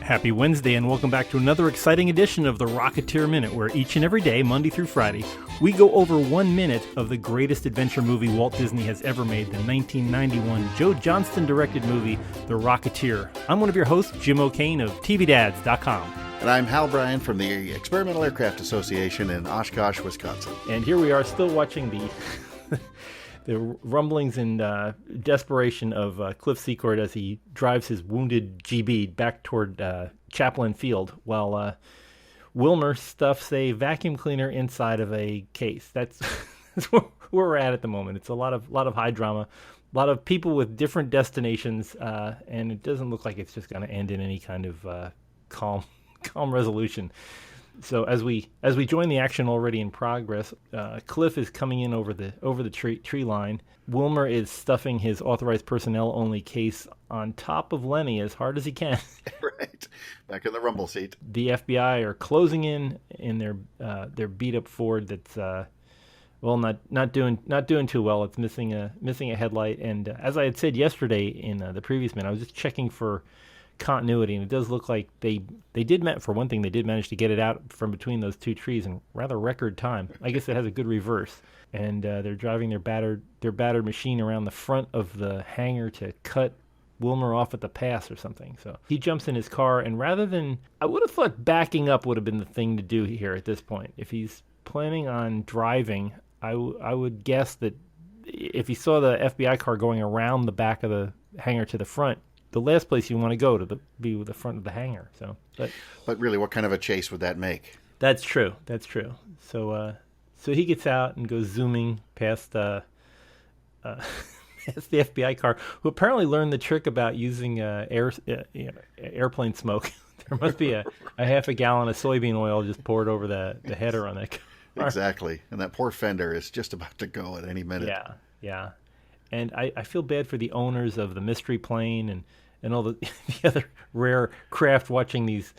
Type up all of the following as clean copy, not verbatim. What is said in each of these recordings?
Happy Wednesday and welcome back to another exciting edition of the Rocketeer Minute, where each and every day, Monday through Friday, we go over 1 minute of the greatest adventure movie Walt Disney has ever made, the 1991 Joe Johnston-directed movie, The Rocketeer. I'm one of your hosts, Jim O'Kane of TVDads.com. And I'm Hal Bryan from the Experimental Aircraft Association in Oshkosh, Wisconsin. And here we are still watching the rumblings and desperation of Cliff Secord as he drives his wounded GeeBee back toward Chaplin Field while Wilmer stuffs a vacuum cleaner inside of a case. That's where we're at the moment. It's a lot of high drama, a lot of people with different destinations, and it doesn't look like it's just going to end in any kind of calm resolution. So as we join the action already in progress, Cliff is coming in over the tree line. Wilmer is stuffing his authorized personnel only case on top of Lennie as hard as he can. Right, back in the rumble seat. The FBI are closing in their beat up Ford that's not doing too well. It's missing a headlight. And as I had said yesterday in the previous minute, I was just checking for continuity, and it does look like they did manage to get it out from between those two trees in rather record time. I guess it has a good reverse, and they're driving their battered machine around the front of the hangar to cut Wilmer off at the pass or something. So he jumps in his car, and rather than, I would have thought backing up would have been the thing to do here at this point. If he's planning on driving, I would guess that if he saw the FBI car going around the back of the hangar to the front, the last place you want to go be the front of the hangar. So, but really, what kind of a chase would that make? That's true. So he gets out and goes zooming past past the FBI car, who apparently learned the trick about using airplane smoke. There must be a half a gallon of soybean oil just poured over the header on that car. Exactly, and that poor fender is just about to go at any minute. Yeah. And I feel bad for the owners of the mystery plane and all the other rare craft watching these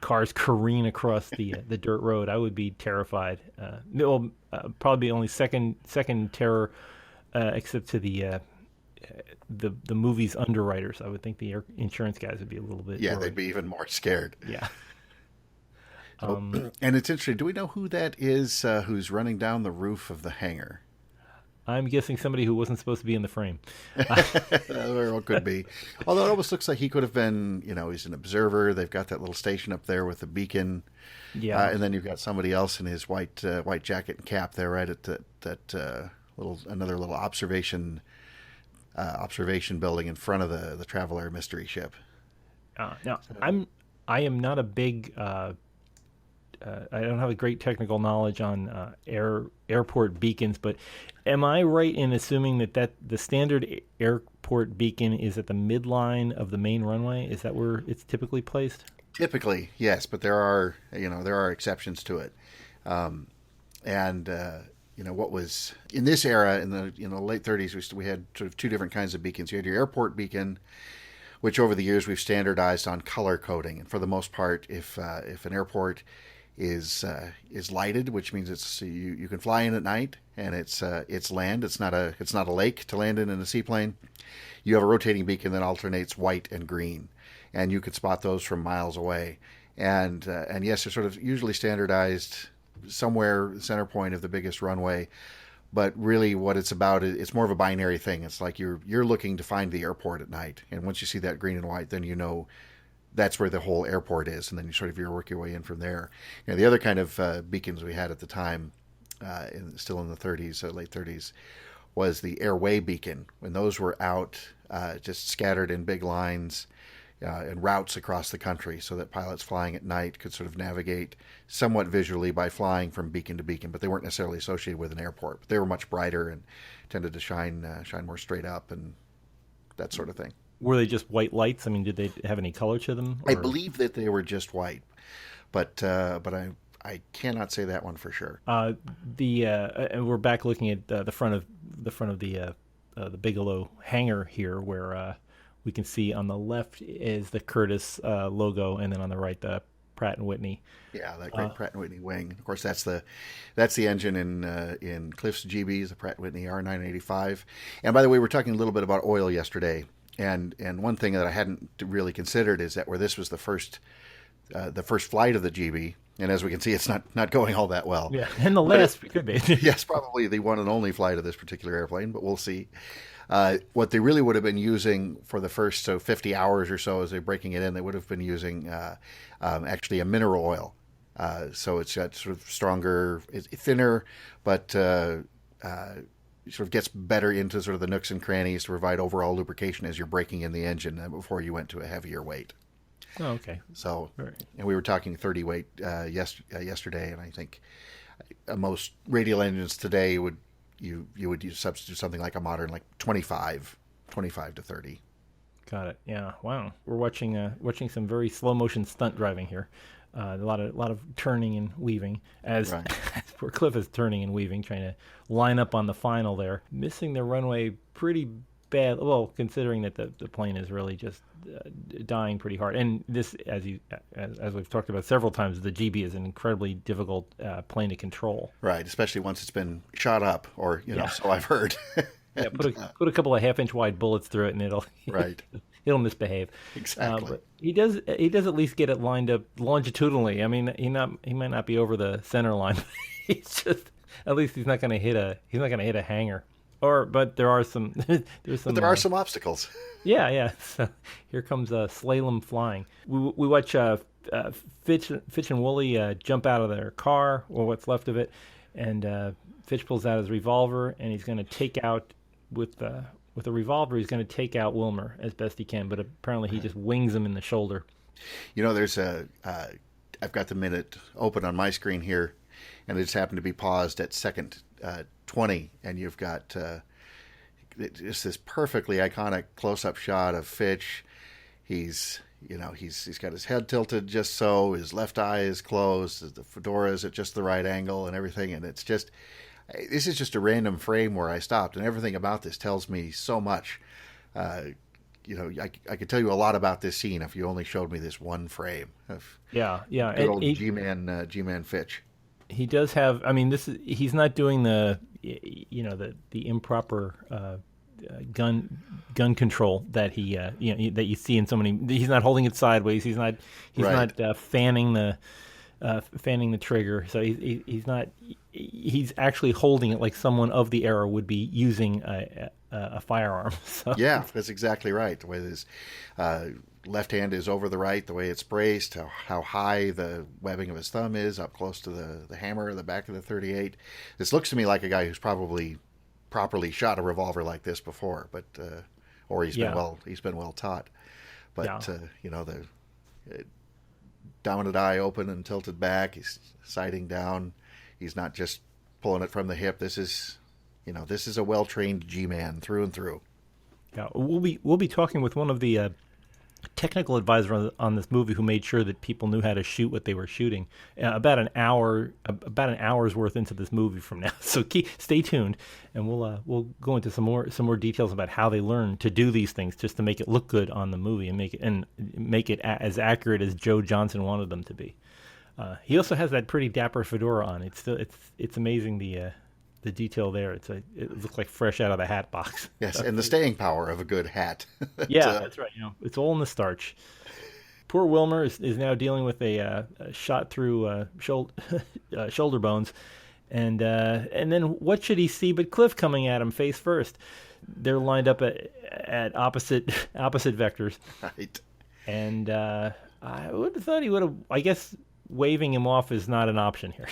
cars careen across the dirt road. I would be terrified. Probably only second terror, except to the movie's underwriters. I would think the insurance guys would be a little bit. Yeah, worried. They'd be even more scared. Yeah. And it's interesting. Do we know who that is? Who's running down the roof of the hangar? I'm guessing somebody who wasn't supposed to be in the frame. Well, could be. Although it almost looks like he could have been, he's an observer. They've got that little station up there with the beacon. Yeah. And then you've got somebody else in his white jacket and cap there, right at another little observation building in front of the Traveler mystery ship. Now, I am not a big. I don't have a great technical knowledge on airport beacons, but am I right in assuming that the standard airport beacon is at the midline of the main runway? Is that where it's typically placed? Typically, yes, but there are exceptions to it. What was in this era in the late 30s, we had sort of two different kinds of beacons. You had your airport beacon, which over the years we've standardized on color coding, and for the most part, if an airport is lighted, which means you can fly in at night, and it's land. It's not a lake to land in a seaplane. You have a rotating beacon that alternates white and green, and you can spot those from miles away. And yes, they're sort of usually standardized somewhere the center point of the biggest runway. But really, what it's about, it's more of a binary thing. It's like you're looking to find the airport at night, and once you see that green and white, then you know that's where the whole airport is, and then you work your way in from there. The other kind of beacons we had at the time, still in the 30s, late 30s, was the airway beacon. When those were out, just scattered in big lines and routes across the country, so that pilots flying at night could sort of navigate somewhat visually by flying from beacon to beacon, but they weren't necessarily associated with an airport. But they were much brighter and tended to shine more straight up and that sort of thing. Were they just white lights? I mean, did they have any color to them? Or? I believe that they were just white, but I cannot say that one for sure. And we're back looking at the front of the Bigelow hangar here, where we can see on the left is the Curtiss logo, and then on the right the Pratt & Whitney. Yeah, that great Pratt & Whitney wing. Of course, that's the engine in Cliff's GeeBees, the Pratt & Whitney R985. And by the way, we were talking a little bit about oil yesterday. And one thing that I hadn't really considered is that where this was the first flight of the GeeBee, and as we can see, it's not going all that well. Yeah, and the But last could be. yes, probably the one and only flight of this particular airplane, but we'll see. What they really would have been using for the first 50 hours or so as they're breaking it in, they would have been using actually a mineral oil. So it's got sort of stronger, it's thinner, but sort of gets better into sort of the nooks and crannies to provide overall lubrication as you're breaking in the engine before you went to a heavier weight. Oh, okay. So, Right. and we were talking 30 weight yesterday, and I think most radial engines today you would substitute something like a modern like 25 to 30. Got it. Yeah. Wow. We're watching some very slow motion stunt driving here. A lot of turning and weaving as, Right. as poor Cliff is turning and weaving, trying to line up on the final there, missing the runway pretty bad. Well, considering that the plane is really just dying pretty hard, and this, as we've talked about several times, the GeeBee is an incredibly difficult plane to control. Right, especially once it's been shot up, or Yeah. so I've heard. Yeah, put a couple of half-inch wide bullets through it, and it'll Right. it'll misbehave. Exactly. But he does at least get it lined up longitudinally. I mean, he might not be over the center line, but he's just, at least he's not going to hit a hanger. But there are some But there are some obstacles. Yeah. So here comes slalom flying. We watch Fitch and Wooly jump out of their car, or what's left of it, and Fitch pulls out his revolver, and he's going to take out with a revolver. He's going to take out Wilmer as best he can, but apparently he just wings him in the shoulder. There's I've got the minute open on my screen here, and it just happened to be paused at second 20, and you've got just this perfectly iconic close-up shot of Fitch. He's got his head tilted just so, his left eye is closed, the fedora is at just the right angle and everything, and this is just a random frame where I stopped, and everything about this tells me so much. I could tell you a lot about this scene if you only showed me this one frame. Yeah. Good old G-Man Fitch. He does have. I mean, he's not doing the improper gun control that he that you see in so many. He's not holding it sideways. He's not Right. fanning the trigger. So he's not. He's actually holding it like someone of the era would be using a firearm. So. Yeah, that's exactly right. The way this left hand is over the right, the way it's braced, how high the webbing of his thumb is up close to the hammer, the back of the 38. This looks to me like a guy who's probably properly shot a revolver like this before, but or he's been well taught. But the dominant eye open and tilted back. He's sighting down. He's not just pulling it from the hip. This is a well-trained G-man through and through. Yeah, we'll be talking with one of the technical advisors on this movie who made sure that people knew how to shoot what they were shooting. About an hour's worth into this movie from now. So stay tuned, and we'll go into some more details about how they learn to do these things just to make it look good on the movie and make it as accurate as Joe Johnson wanted them to be. He also has that pretty dapper fedora on. It's amazing the detail there. It looks like fresh out of the hat box. Yes, and the staying power of a good hat. Yeah, that's right. It's all in the starch. Poor Wilmer is now dealing with a shot through shoulder bones, and then what should he see but Cliff coming at him face first? They're lined up at opposite vectors, Right. and I would have thought he would have. I guess waving him off is not an option here.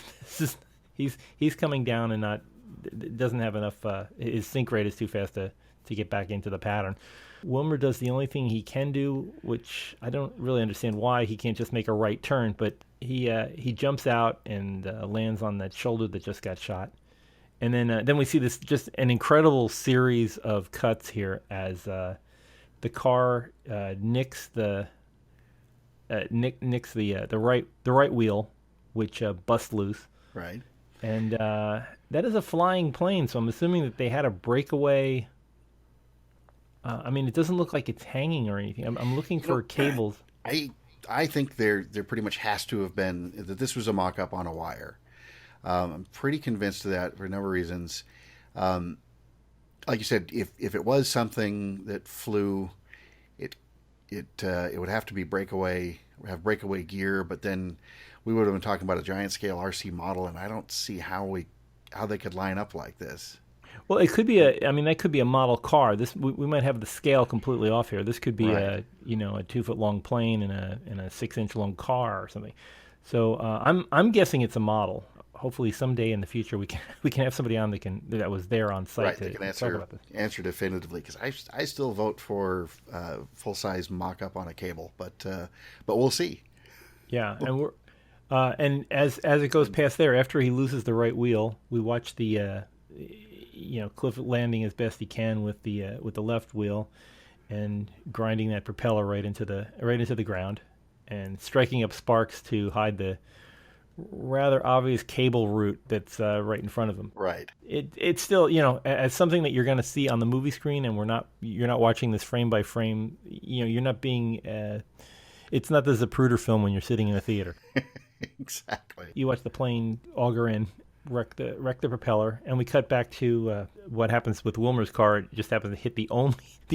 He's coming down and doesn't have enough. His sink rate is too fast to get back into the pattern. Wilmer does the only thing he can do, which I don't really understand why he can't just make a right turn, but he jumps out and lands on that shoulder that just got shot. And then we see this just an incredible series of cuts here as the car nicks the right wheel, which busts loose. Right. And that is a flying plane, so I'm assuming that they had a breakaway. I mean, it doesn't look like it's hanging or anything. I'm looking for cables. I think there pretty much has to have been that this was a mock-up on a wire. I'm pretty convinced of that for a number of reasons. Like you said, if it was something that flew, it would have to be breakaway gear, but then we would have been talking about a giant scale RC model, and I don't see how they could line up like this. Well, it could be I mean, that could be a model car. We might have the scale completely off here. This could be Right. a a 2 foot long plane and a 6 inch long car or something. So I'm guessing it's a model. Hopefully someday in the future we can have somebody on that was there on site Right, they can to talk about this. answer definitively because I still vote for full size mock up on a cable, but we'll see. Yeah, and we're and as it goes past there, after he loses the right wheel, we watch the Cliff landing as best he can with the left wheel, and grinding that propeller right into the ground, and striking up sparks to hide the rather obvious cable route that's right in front of him. Right, It's still as something that you're going to see on the movie screen, and you're not watching this frame by frame. You're not being. It's not the Zapruder film when you're sitting in a theater. exactly. You watch the plane auger in, wreck the propeller, and we cut back to what happens with Wilmer's car. It just happens to hit the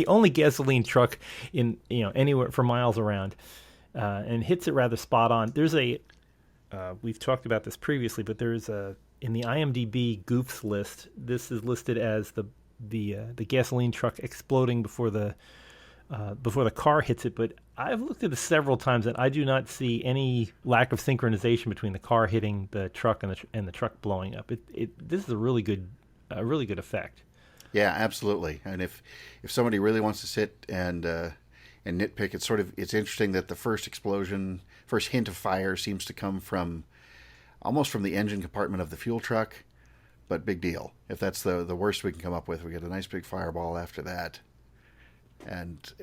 only gasoline truck in anywhere for miles around, and hits it rather spot on. There's a we've talked about this previously, but there's a in the IMDb goofs list. This is listed as the gasoline truck exploding before the car hits it, but I've looked at this several times and I do not see any lack of synchronization between the car hitting the truck and the truck blowing up. This is a really good effect. Yeah, absolutely. And if somebody really wants to sit and nitpick, it's interesting that the first hint of fire seems to come almost from the engine compartment of the fuel truck. But big deal. If that's the worst we can come up with, we get a nice big fireball after that. And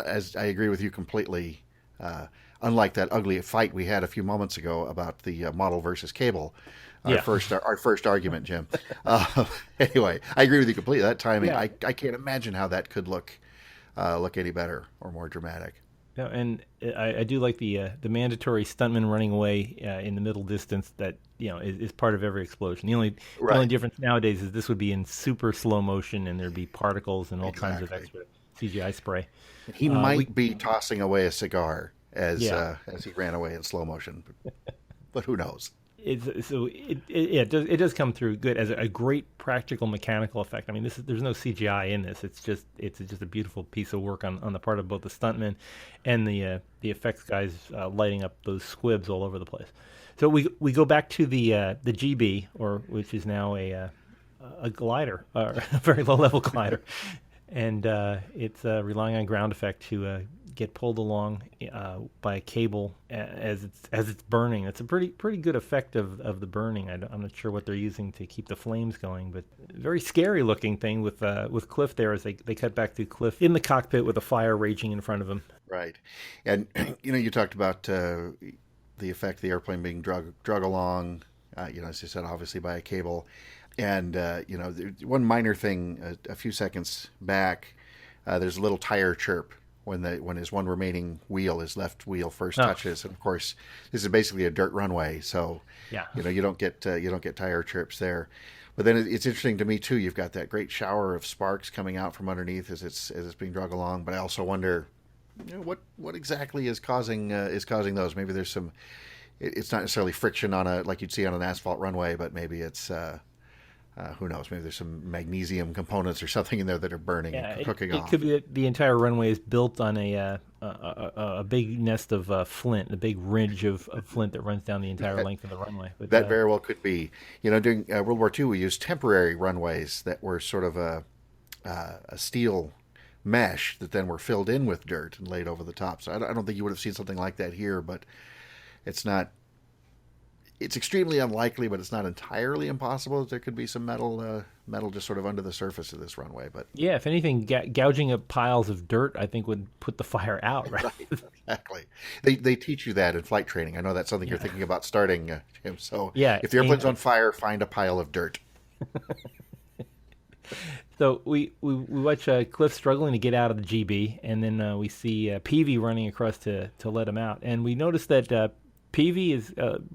as I agree with you completely, unlike that ugly fight we had a few moments ago about the model versus cable, Yeah. our first argument, Jim. Anyway, I agree with you completely. That timing, Yeah. I can't imagine how that could look any better or more dramatic. No, and I do like the mandatory stuntman running away in the middle distance that is part of every explosion. The only difference nowadays is this would be in super slow motion and there'd be particles and all kinds of extra CGI spray. He might be tossing away a cigar as Yeah. as he ran away in slow motion, but who knows? It does come through good as a great practical mechanical effect. I mean, there's no CGI in this. It's just a beautiful piece of work on the part of both the stuntmen and the effects guys lighting up those squibs all over the place. So we go back to the GeeBee, which is now a glider, a very low level glider, and it's relying on ground effect to get pulled along by a cable as it's burning. It's a pretty good effect of the burning. I'm not sure what they're using to keep the flames going, but very scary looking thing with Cliff there as they cut back to Cliff in the cockpit with a fire raging in front of him. Right, and you talked about the effect of the airplane being drug along. As you said, obviously by a cable, and one minor thing a few seconds back, there's a little tire chirp when his one remaining wheel, his left wheel, first touches, and of course this is basically a dirt runway, so Yeah. you don't get tire chirps there. But then it's interesting to me too. You've got that great shower of sparks coming out from underneath as it's being dragged along. But I also wonder, what exactly is causing those? Maybe there's some. It's not necessarily friction like you'd see on an asphalt runway, but maybe it's. Who knows? Maybe there's some magnesium components or something in there that are burning and cooking off. It could be that the entire runway is built on a big nest of flint, a big ridge of flint that runs down the entire length of the runway. But, that very well could be. During World War II, we used temporary runways that were sort of a steel mesh that then were filled in with dirt and laid over the top. So I don't think you would have seen something like that here, but it's not. It's extremely unlikely, but it's not entirely impossible that there could be some metal just sort of under the surface of this runway. But yeah, if anything, gouging up piles of dirt, I think would put the fire out. Right? Exactly. They teach you that in flight training. I know that's something you're thinking about starting, Jim. So yeah, if the airplane's on fire, find a pile of dirt. So we watch Cliff struggling to get out of the GeeBee, and then we see Peavy running across to let him out, and we notice that Peavy is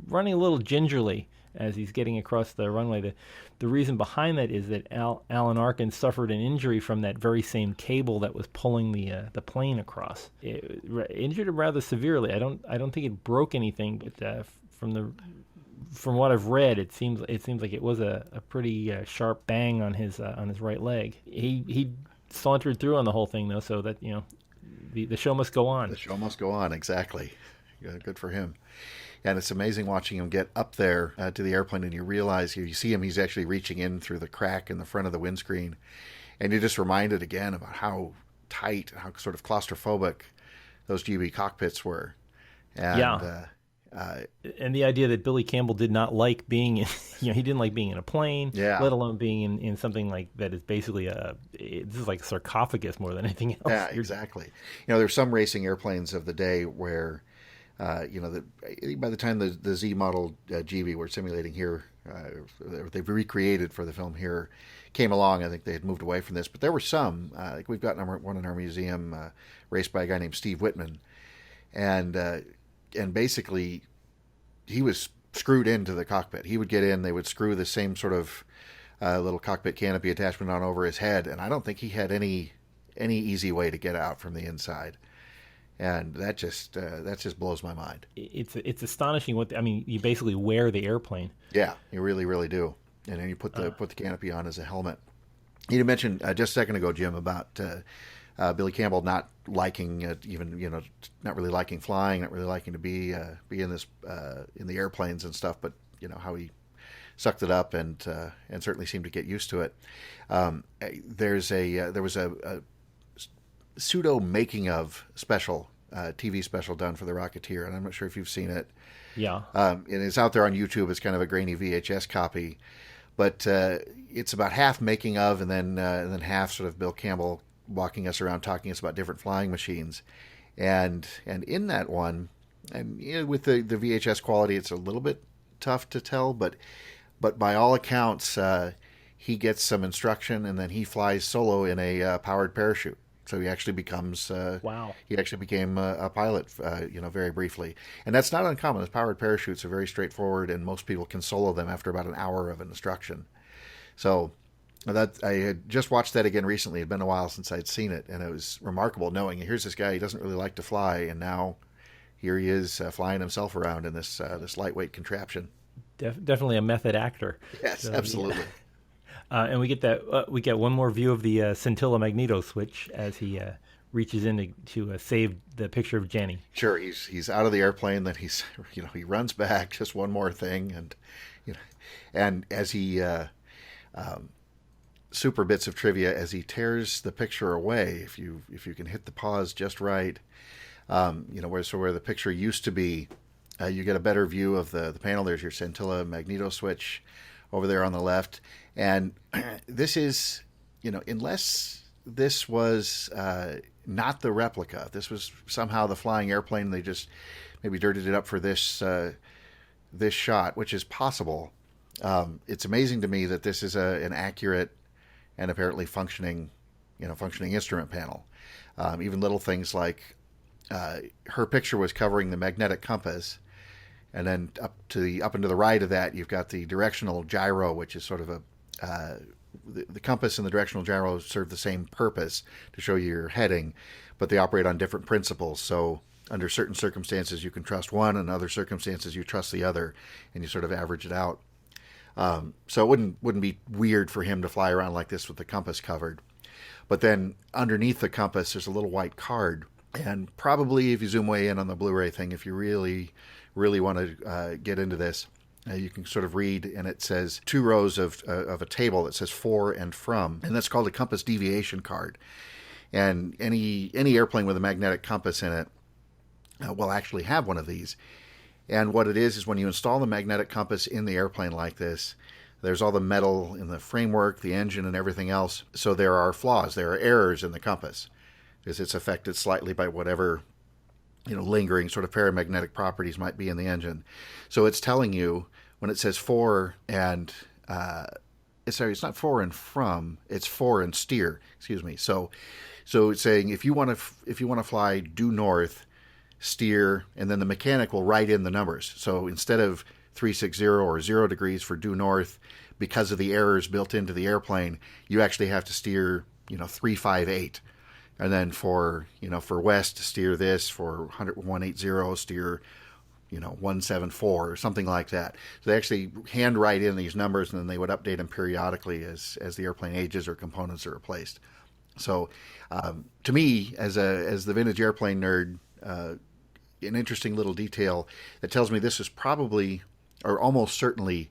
running a little gingerly as he's getting across the runway. The reason behind that is that Alan Arkin suffered an injury from that very same cable that was pulling the plane across. It injured him rather severely. I don't think it broke anything, but from what I've read, it seems like it was a pretty sharp bang on his right leg. He sauntered through on the whole thing though, so that the show must go on. The show must go on, exactly. Yeah, good for him. And it's amazing watching him get up there to the airplane, and you realize you see him, he's actually reaching in through the crack in the front of the windscreen, and you're just reminded again about how tight, how sort of claustrophobic those GeeBee cockpits were. And, yeah. And the idea that Billy Campbell did not like being in, he didn't like being in a plane, yeah. let alone being in something like that is basically this is like a sarcophagus more than anything else. Yeah, exactly. There's some racing airplanes of the day where, by the time the Z model GeeBee we're simulating here, they've recreated for the film here, came along. I think they had moved away from this, but there were some. Like we've got one in our museum, raced by a guy named Steve Whitman, and basically he was screwed into the cockpit. He would get in, they would screw the same sort of little cockpit canopy attachment on over his head, and I don't think he had any easy way to get out from the inside. And that just blows my mind. It's astonishing you basically wear the airplane. Yeah, you really, really do. And then you put the canopy on as a helmet. You mentioned just a second ago, Jim, about Billy Campbell not liking not really liking flying, not really liking to be in this in the airplanes and stuff, but how he sucked it up and certainly seemed to get used to it. There was a pseudo making of special TV special done for the Rocketeer, and I'm not sure if you've seen it. Yeah. And it's out there on YouTube. It's kind of a grainy VHS copy, but it's about half making of, and then half sort of Bill Campbell walking us around, talking to us about different flying machines, and in that one, and with the VHS quality, it's a little bit tough to tell, but by all accounts, he gets some instruction, and then he flies solo in a powered parachute. So he actually becomes wow. He actually became a pilot, very briefly, and that's not uncommon. Those powered parachutes are very straightforward, and most people can solo them after about an hour of an instruction. So that I had just watched that again recently. It'd been a while since I'd seen it, and it was remarkable knowing here's this guy, he doesn't really like to fly, and now here he is flying himself around in this lightweight contraption. Definitely a method actor. Yes, so, absolutely. Yeah. And we get one more view of the scintilla magneto switch as he reaches in to save the picture of Jenny. Sure, he's out of the airplane. Then he runs back, just one more thing, and as he super bits of trivia as he tears the picture away. If you can hit the pause just right, where the picture used to be, you get a better view of the panel. There's your scintilla magneto switch over there on the left. And this is, unless this was not the replica, if this was somehow the flying airplane, they just maybe dirtied it up for this shot, which is possible. It's amazing to me that this is an accurate and apparently functioning instrument panel. Even little things like her picture was covering the magnetic compass. And then up and to the right of that, you've got the directional gyro, which is sort of the compass and the directional gyro serve the same purpose to show you your heading, but they operate on different principles. So under certain circumstances, you can trust one, and other circumstances, you trust the other, and you sort of average it out. So it wouldn't be weird for him to fly around like this with the compass covered. But then underneath the compass, there's a little white card, and probably if you zoom way in on the Blu-ray thing, if you really want to get into this, you can sort of read, and it says 2 rows of a table that says for and from, and that's called a compass deviation card. And any airplane with a magnetic compass in it will actually have one of these. And what it is when you install the magnetic compass in the airplane like this, there's all the metal in the framework, the engine, and everything else. So there are flaws, there are errors in the compass, because it's affected slightly by whatever lingering sort of paramagnetic properties might be in the engine. So it's telling you when it says for and it's not for and from, it's for and steer. Excuse me. So it's saying if you want to fly due north, steer, and then the mechanic will write in the numbers. So instead of 360 or 0 degrees for due north, because of the errors built into the airplane, you actually have to steer 358. And then for west, steer this, for 180, steer 174 or something like that. So they actually hand write in these numbers, and then they would update them periodically as the airplane ages or components are replaced. So to me, as the vintage airplane nerd, an interesting little detail that tells me this is probably, or almost certainly,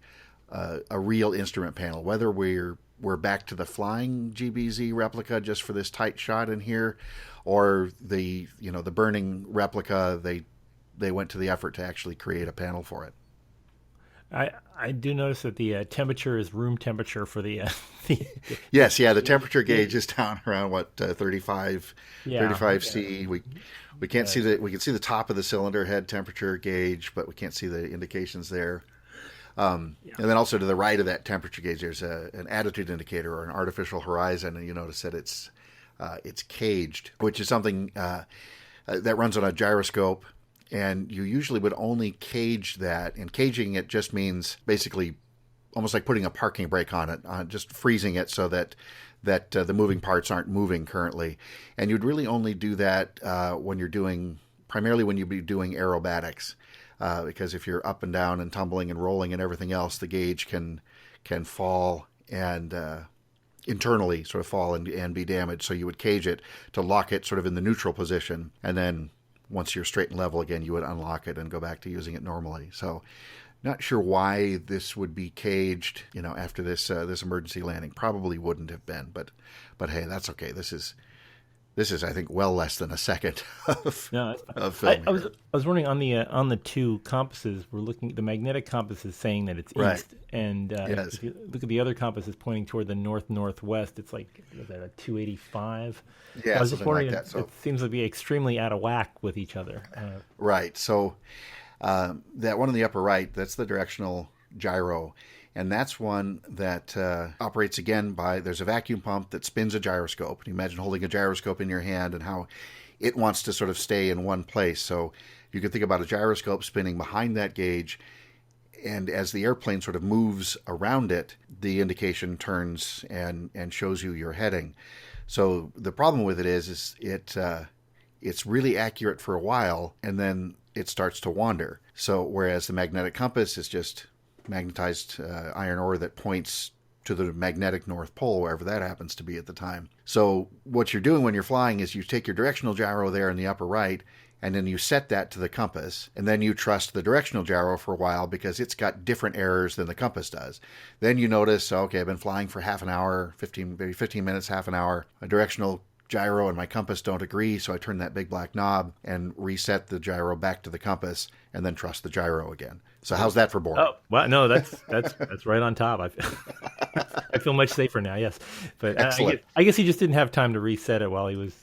a real instrument panel. Whether we're back to the flying GBZ replica just for this tight shot in here, or the burning replica, they went to the effort to actually create a panel for it. I do notice that the temperature is room temperature for the, the yes, yeah, the temperature gauge is down around 35 C. We can't see we can see the top of the cylinder head temperature gauge, but we can't see the indications there. And then also to the right of that temperature gauge, there's an attitude indicator or an artificial horizon, and you notice that it's caged, which is something that runs on a gyroscope. And you usually would only cage that, and caging it just means basically almost like putting a parking brake on it, just freezing it so that the moving parts aren't moving currently. And you'd really only do that primarily when you'd be doing aerobatics, because if you're up and down and tumbling and rolling and everything else, the gauge can fall and internally sort of fall and be damaged. So you would cage it to lock it sort of in the neutral position, and then once you're straight and level again, you would unlock it and go back to using it normally. So not sure why this would be caged, after this emergency landing. Probably wouldn't have been, but hey, that's okay. This is I think well less than a second of film. I was wondering on the two compasses, we're looking, the magnetic compass is saying that it's right. east, and yes. If you look at the other compass, is pointing toward the northwest. It's like, is that a 285? Yeah, I was just wondering, like that. So it seems to be extremely out of whack with each other. Right. So that one in the upper right, that's the directional gyro. And that's one that operates again there's a vacuum pump that spins a gyroscope. You imagine holding a gyroscope in your hand and how it wants to sort of stay in one place. So you can think about a gyroscope spinning behind that gauge, and as the airplane sort of moves around it, the indication turns and shows you your heading. So the problem with it is it's really accurate for a while, and then it starts to wander. So whereas the magnetic compass is just magnetized iron ore that points to the magnetic North Pole, wherever that happens to be at the time. So what you're doing when you're flying is you take your directional gyro there in the upper right, and then you set that to the compass, and then you trust the directional gyro for a while because it's got different errors than the compass does. Then you notice, okay, I've been flying for half an hour, 15 minutes, half an hour. A directional gyro and my compass don't agree, so I turn that big black knob and reset the gyro back to the compass, and then trust the gyro again. So how's that for boring? Oh, well, no, that's right on top. I feel much safer now. Yes, but I guess he just didn't have time to reset it while he was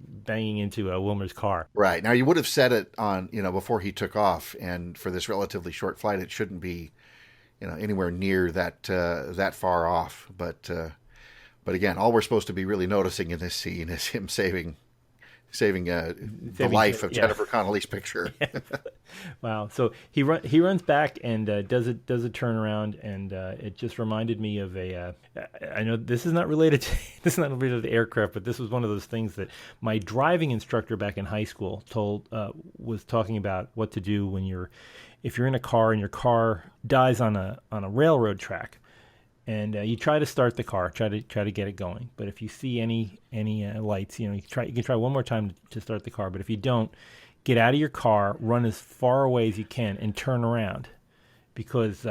banging into Wilmer's car. Right. Now you would have set it on, before he took off, and for this relatively short flight, it shouldn't be, anywhere near that far off. But again, all we're supposed to be really noticing in this scene is him saving the life of Jennifer Connelly's picture. Yeah. Wow. So he runs back and does a turnaround, and it just reminded me of I know this is not related to the aircraft, but this was one of those things that my driving instructor back in high school was talking about what to do if you're in a car and your car dies on a railroad track. And you try to start the car, try to get it going. But if you see any lights, you can try one more time to start the car. But if you don't, get out of your car, run as far away as you can, and turn around, because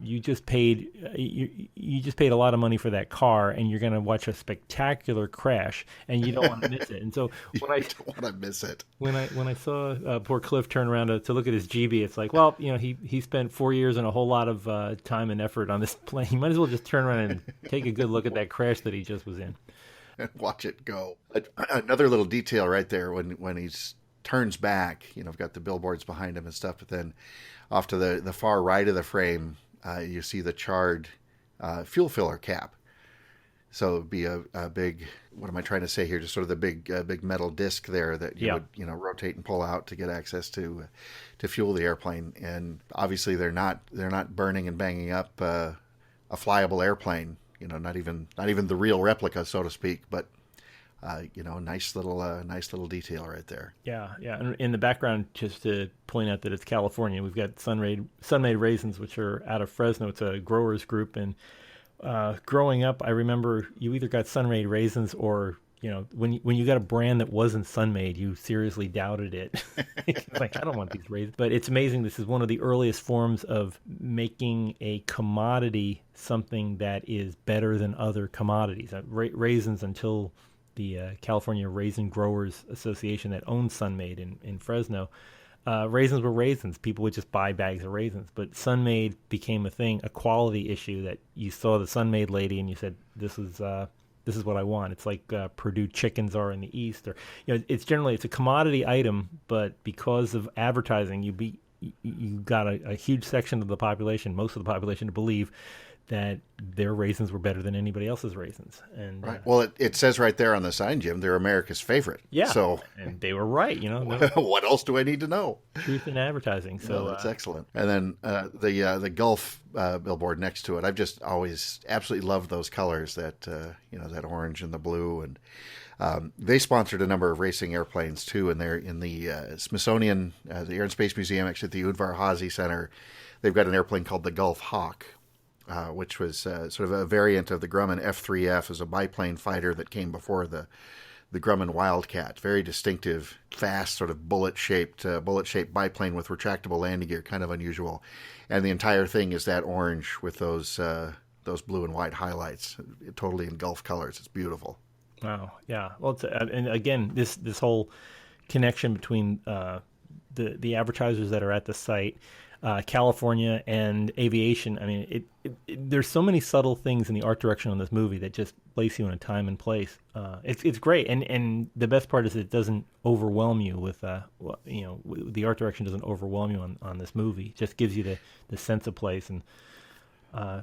you just paid a lot of money for that car, and you're going to watch a spectacular crash, and you don't want to miss it. And so when I don't want to miss it, when I saw poor Cliff turn around to look at his GeeBee, it's like, well, he spent 4 years and a whole lot of time and effort on this plane. He might as well just turn around and take a good look at that crash that he just was in, and watch it go. Another little detail right there when he's turns back, I've got the billboards behind him and stuff, but then off to the far right of the frame, you see the charred fuel filler cap. So it'd be a big, what am I trying to say here? Just sort of the big metal disc there that you would, rotate and pull out to get access to fuel the airplane. And obviously they're not burning and banging up a flyable airplane. Not even the real replica, so to speak, but nice little detail right there. Yeah. And in the background, just to point out that it's California, we've got Sun-Made Raisins, which are out of Fresno. It's a growers group, and growing up, I remember you either got Sun-Made Raisins or, when you got a brand that wasn't Sun-Made, you seriously doubted it. Like, I don't want these raisins. But it's amazing. This is one of the earliest forms of making a commodity something that is better than other commodities. Raisins, until the California Raisin Growers Association that owns Sun-Made in Fresno, raisins were raisins. People would just buy bags of raisins. But Sun-Made became a thing, a quality issue, that you saw the Sun-Made lady and you said, this is what I want. It's like Purdue chickens are in the East, or it's a commodity item, but because of advertising, you got a huge section of the population, most of the population, to believe that their raisins were better than anybody else's raisins. And right. Well, it says right there on the sign, Jim, they're America's favorite. Yeah. So and they were right. What else do I need to know? Truth in advertising. So that's excellent. And then the Gulf billboard next to it, I've just always absolutely loved those colors, that that orange and the blue. And they sponsored a number of racing airplanes too. And they're in the Smithsonian, the Air and Space Museum, actually at the Udvar Hazy Center. They've got an airplane called the Gulf Hawk, which was sort of a variant of the Grumman F-3F, as a biplane fighter that came before the Grumman Wildcat. Very distinctive, fast, sort of bullet-shaped biplane with retractable landing gear, kind of unusual. And the entire thing is that orange with those blue and white highlights, totally in Gulf colors. It's beautiful. Wow, yeah. Well, and again, this whole connection between the advertisers that are at the site, California, and aviation. I mean, there's so many subtle things in the art direction on this movie that just place you in a time and place. It's great, and the best part is it doesn't overwhelm you with the art direction doesn't overwhelm you on this movie. It just gives you the sense of place and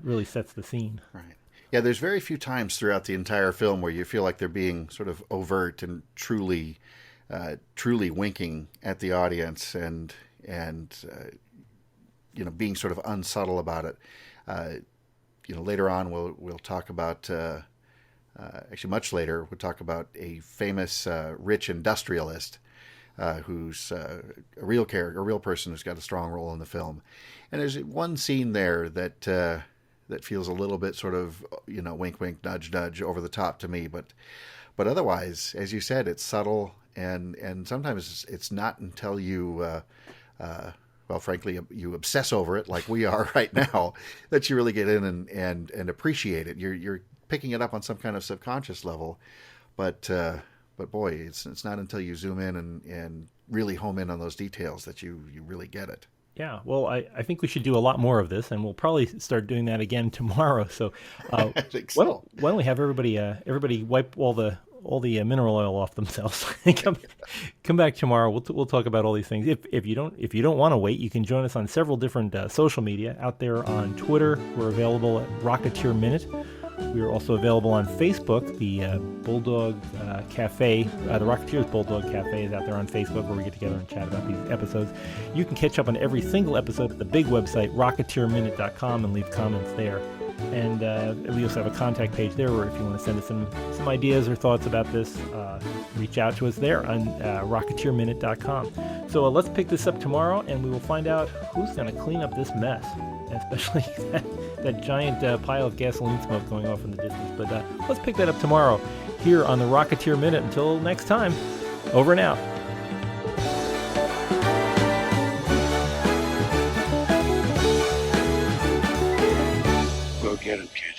really sets the scene. Right. Yeah, there's very few times throughout the entire film where you feel like they're being sort of overt and truly winking at the audience and being sort of unsubtle about it. Later on we'll talk about, actually much later, we'll talk about a famous rich industrialist who's a real person who's got a strong role in the film. And there's one scene there that feels a little bit sort of, wink, wink, nudge, nudge, over the top to me. But otherwise, as you said, it's subtle, and sometimes it's not until you well, frankly, you obsess over it like we are right now, that you really get in and appreciate it. You're picking it up on some kind of subconscious level, but boy, it's not until you zoom in and really home in on those details that you really get it. Yeah, well, I think we should do a lot more of this, and we'll probably start doing that again tomorrow. So, I think so. Why don't we have everybody wipe all the mineral oil off themselves? Come back tomorrow. We'll talk about all these things. If you don't want to wait, you can join us on several different social media out there. On Twitter, we're available at Rocketeer Minute. We are also available on Facebook. The Bulldog Cafe, the Rocketeers Bulldog Cafe, is out there on Facebook, where we get together and chat about these episodes. You can catch up on every single episode at the big website, rocketeerminute.com, and leave comments there. And we also have a contact page there, where if you want to send us some ideas or thoughts about this, reach out to us there on rocketeerminute.com. So let's pick this up tomorrow, and we will find out who's going to clean up this mess, especially that giant pile of gasoline smoke going off in the distance. But let's pick that up tomorrow here on the Rocketeer Minute. Until next time, over and out. Go get him, kid.